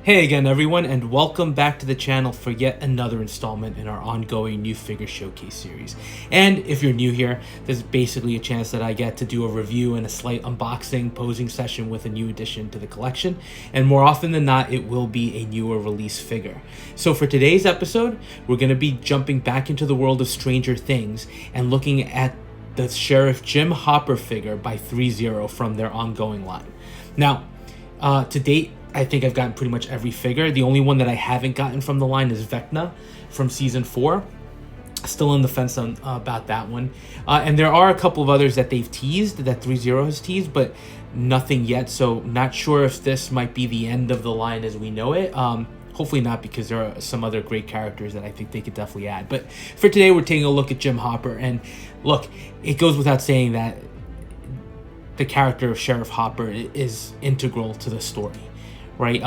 Hey again everyone, and welcome back to the channel for yet another installment in our ongoing new figure showcase series. And if you're new here, there's basically a chance that I get to do a review and a slight unboxing posing session with a new addition to the collection, and more often than not it will be a newer release figure. So for today's episode, we're going to be jumping back into the world of Stranger Things and looking at the Sheriff Jim Hopper figure by 3-0 from their ongoing line. Now, to date, I think I've gotten pretty much every figure. The only one that I haven't gotten from the line is Vecna from season 4. Still on the fence about that one. And there are a couple of others that they've teased, that 3-0 has teased, but nothing yet. So not sure if this might be the end of the line as we know it. Hopefully not, because there are some other great characters that I think they could definitely add. But for today, we're taking a look at Jim Hopper. And look, it goes without saying that the character of Sheriff Hopper is integral to the story. Right,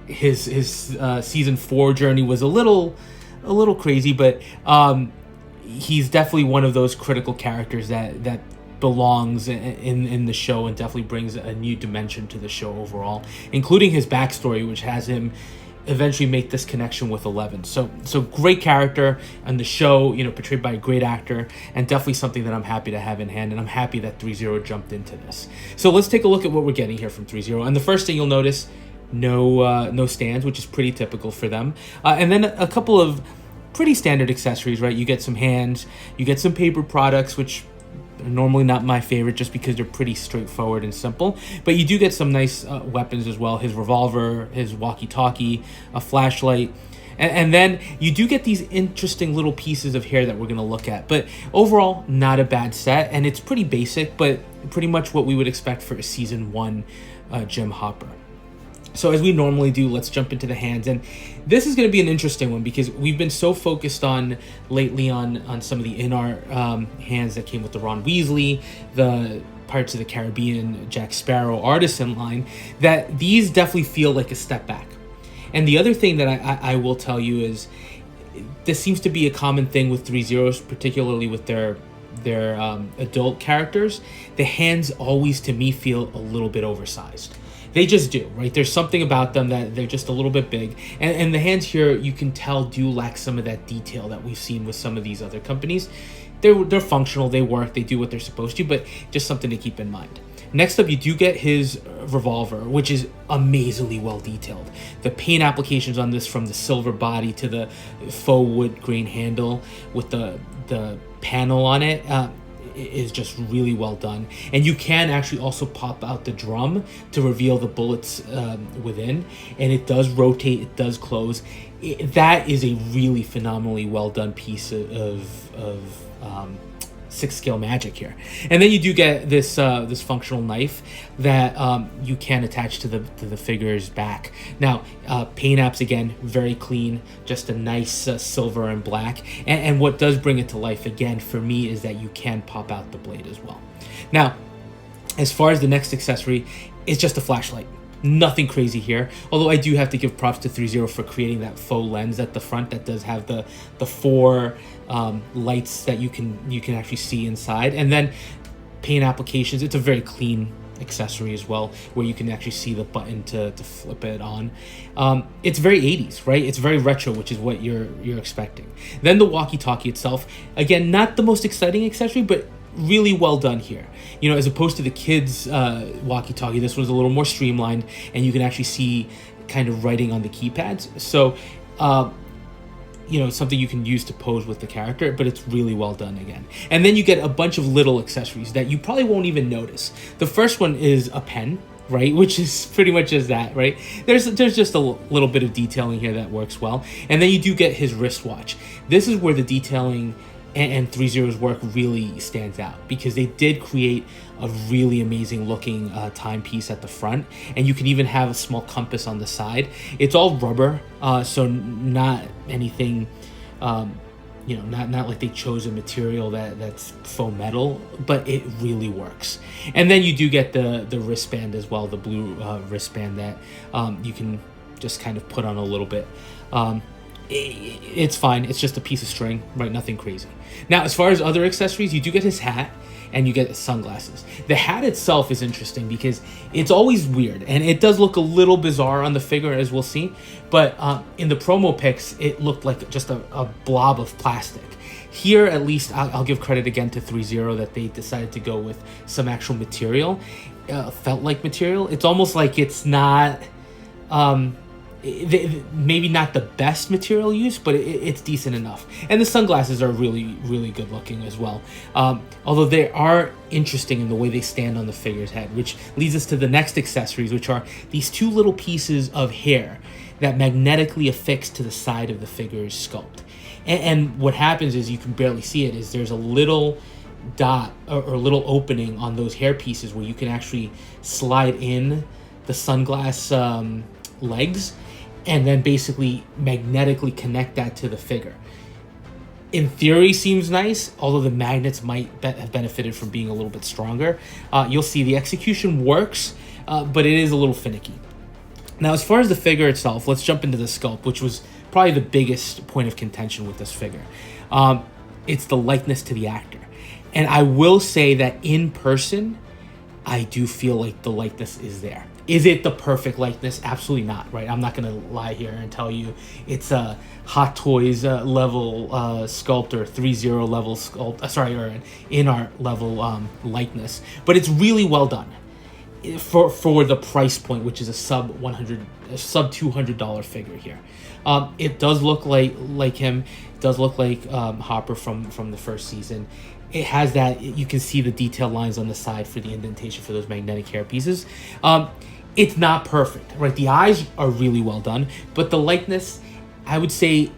his season 4 journey was a little crazy, but he's definitely one of those critical characters that belongs in the show and definitely brings a new dimension to the show overall, including his backstory, which has him eventually make this connection with 11. So great character on the show, you know, portrayed by a great actor, and definitely something that I'm happy to have in hand, and I'm happy that 3-0 jumped into this. So let's take a look at what we're getting here from 3-0. And the first thing you'll notice, no stands, which is pretty typical for them. And then a couple of pretty standard accessories, right? You get some hands, you get some paper products, which are normally not my favorite just because they're pretty straightforward and simple, but you do get some nice weapons as well. His revolver, his walkie-talkie, a flashlight, and then you do get these interesting little pieces of hair that we're going to look at. But overall, not a bad set, and it's pretty basic, but pretty much what we would expect for a season 1 Jim Hopper. So as we normally do, let's jump into the hands. And this is going to be an interesting one because we've been so focused on lately on some of the in-art hands that came with the Ron Weasley, the Pirates of the Caribbean, Jack Sparrow artisan line, that these definitely feel like a step back. And the other thing that I will tell you is this seems to be a common thing with 3-0s, particularly with their adult characters. The hands always, to me, feel a little bit oversized. They just do, right? There's something about them that they're just a little bit big. And the hands here, you can tell, do lack some of that detail that we've seen with some of these other companies. They're functional, they work, they do what they're supposed to, but just something to keep in mind. Next up, you do get his revolver, which is amazingly well detailed. The paint applications on this, from the silver body to the faux wood grain handle with the panel on it, is just really well done. And you can actually also pop out the drum to reveal the bullets within, and it does rotate, it does close. That is a really phenomenally well done piece of 6-scale magic here. And then you do get this this functional knife that you can attach to the figure's back. Now, paint apps, again, very clean, just a nice silver and black. And what does bring it to life, again, for me, is that you can pop out the blade as well. Now, as far as the next accessory, it's just a flashlight. Nothing crazy here, although I do have to give props to 3-0 for creating that faux lens at the front that does have the 4 lights that you can actually see inside. And then paint applications, it's a very clean accessory as well, where you can actually see the button to flip it on. It's very 80s, right? It's very retro, which is what you're expecting. Then the walkie-talkie itself, again, not the most exciting accessory, but really well done here. You know, as opposed to the kids walkie-talkie, this was a little more streamlined, and you can actually see kind of writing on the keypads. So you know, something you can use to pose with the character, but it's really well done again. And then you get a bunch of little accessories that you probably won't even notice. The first one is a pen, right, which is pretty much just that, right? There's just a little bit of detailing here that works well. And then you do get his wristwatch. This is where the detailing and 3-0's work really stands out, because they did create a really amazing looking timepiece at the front, and you can even have a small compass on the side. It's all rubber, so not anything, you know, not like they chose a material that's faux metal, but it really works. And then you do get the wristband as well, the blue wristband that you can just kind of put on a little bit. it's fine. It's just a piece of string, right? Nothing crazy. Now, as far as other accessories, you do get his hat and you get sunglasses. The hat itself is interesting because it's always weird and it does look a little bizarre on the figure, as we'll see. But in the promo pics, it looked like just a blob of plastic. Here, at least, I'll give credit again to 3-0 that they decided to go with some actual material. Felt like material. It's almost like it's not... maybe not the best material use, but it's decent enough. And the sunglasses are really, really good looking as well. Although they are interesting in the way they stand on the figure's head, which leads us to the next accessories, which are these two little pieces of hair that magnetically affix to the side of the figure's sculpt. And what happens is, you can barely see it, is there's a little dot or little opening on those hair pieces where you can actually slide in the sunglass legs and then basically magnetically connect that to the figure. In theory, seems nice, although the magnets might have benefited from being a little bit stronger. You'll see the execution works, but it is a little finicky. Now, as far as the figure itself, let's jump into the sculpt, which was probably the biggest point of contention with this figure. It's the likeness to the actor. And I will say that in person, I do feel like the likeness is there. Is it the perfect likeness? Absolutely not, right? I'm not going to lie here and tell you it's a Hot Toys level sculpt or 3-0 level sculpt, or an in-art level likeness. But it's really well done for the price point, which is a sub $200 figure here. It does look like him. It does look like Hopper from the first season. It has that, you can see the detailed lines on the side for the indentation for those magnetic hair pieces. It's not perfect, right? The eyes are really well done, but the likeness, I would say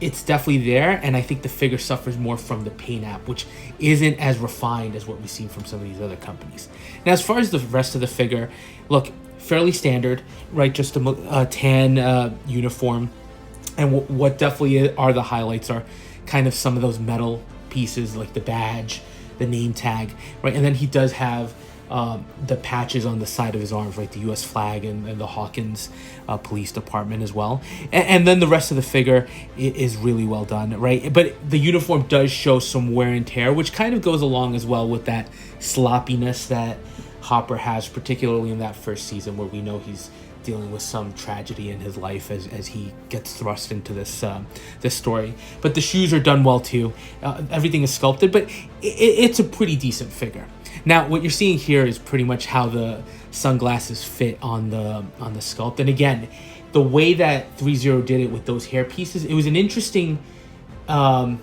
it's definitely there, and I think the figure suffers more from the paint app, which isn't as refined as what we've seen from some of these other companies. Now, as far as the rest of the figure, look, fairly standard, right? Just a tan uniform, and what definitely are the highlights are kind of some of those metal pieces like the badge, the name tag, right? And then he does have the patches on the side of his arms, right? The U.S. flag and the Hawkins Police Department as well. And then the rest of the figure is really well done, right? But the uniform does show some wear and tear, which kind of goes along as well with that sloppiness that Hopper has, particularly in that first season where we know he's dealing with some tragedy in his life as he gets thrust into this story. But the shoes are done well too. Everything is sculpted, but it's a pretty decent figure. Now, what you're seeing here is pretty much how the sunglasses fit on the sculpt. And again, the way that 3-0 did it with those hair pieces, it was an interesting and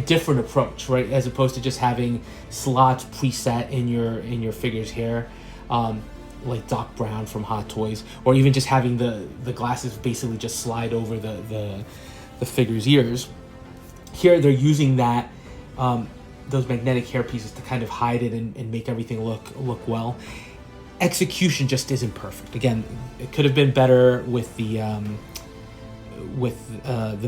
different approach, right? As opposed to just having slots preset in your figure's hair, like Doc Brown from Hot Toys, or even just having the glasses basically just slide over the figure's ears. Here, they're using that those magnetic hair pieces to kind of hide it and make everything look well. Execution just isn't perfect. Again, it could have been better with the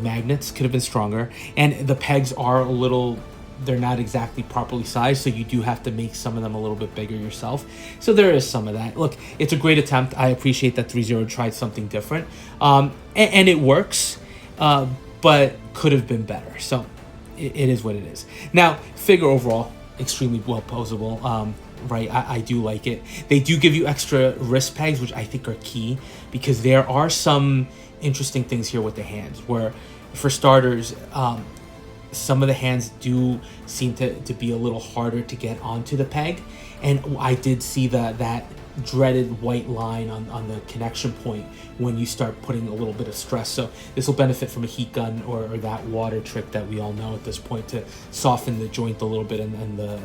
magnets, could have been stronger, and the pegs are a little, they're not exactly properly sized, so you do have to make some of them a little bit bigger yourself. So there is some of that. Look, it's a great attempt. I appreciate that 3-0 tried something different, and it works, but could have been better. So it is what it is. Now, figure overall, extremely well posable. Right, I do like it. They do give you extra wrist pegs, which I think are key, because there are some interesting things here with the hands, where, for starters, some of the hands do seem to be a little harder to get onto the peg, and I did see that dreaded white line on the connection point when you start putting a little bit of stress. So this will benefit from a heat gun or that water trick that we all know at this point to soften the joint a little bit and the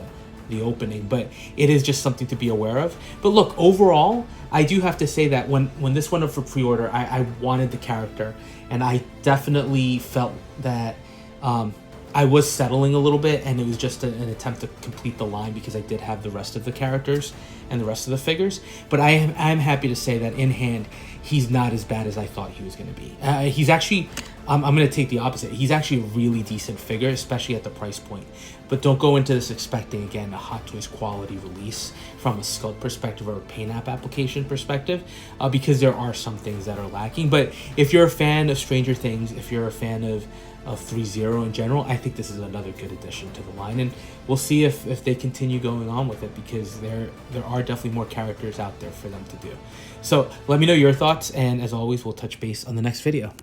opening, but it is just something to be aware of. But look, overall, I do have to say that when this went up for pre-order, I wanted the character, and I definitely felt that I was settling a little bit, and it was just an attempt to complete the line because I did have the rest of the characters and the rest of the figures. But I'm happy to say that in hand, he's not as bad as I thought he was going to be. He's actually I'm going to take the opposite. He's actually a really decent figure, especially at the price point. But don't go into this expecting, again, a Hot Toys quality release from a sculpt perspective or a paint app application perspective, because there are some things that are lacking. But if you're a fan of Stranger Things, if you're a fan of 3.0 in general, I think this is another good addition to the line. And we'll see if they continue going on with it, because there are definitely more characters out there for them to do. So let me know your thoughts, and as always, we'll touch base on the next video.